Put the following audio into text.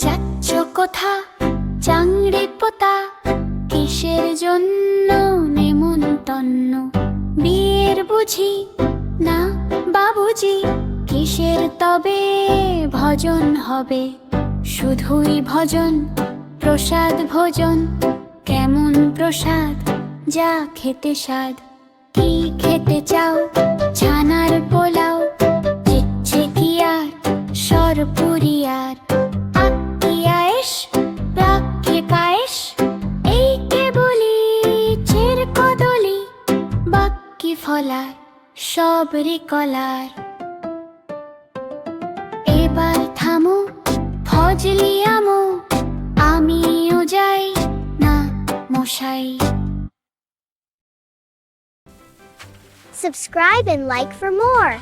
যাচ্ছ কোথা চাংড়ে পোতা, কিসের জন্য নেমন্তন্ন? বিয়ের বুঝি না বাবুজি, কিসের তবে ভজন হবে? শুধুই ভজন, প্রসাদ ভোজন। কেমন প্রসাদ, যা খেতে স্বাদ। কি খেতে চাও, ছানার পোলাও, ইচ্ছে কি আর সরপুরি আর? আক্কি আয়েশ, রাক্কি কায়েশ, এই কেবলি চের কদলি, বাক্কি ফলার সবরি কলার। এবার থামো, ফজলি আমো, আমিও যাই না মশাই। Subscribe and like for more.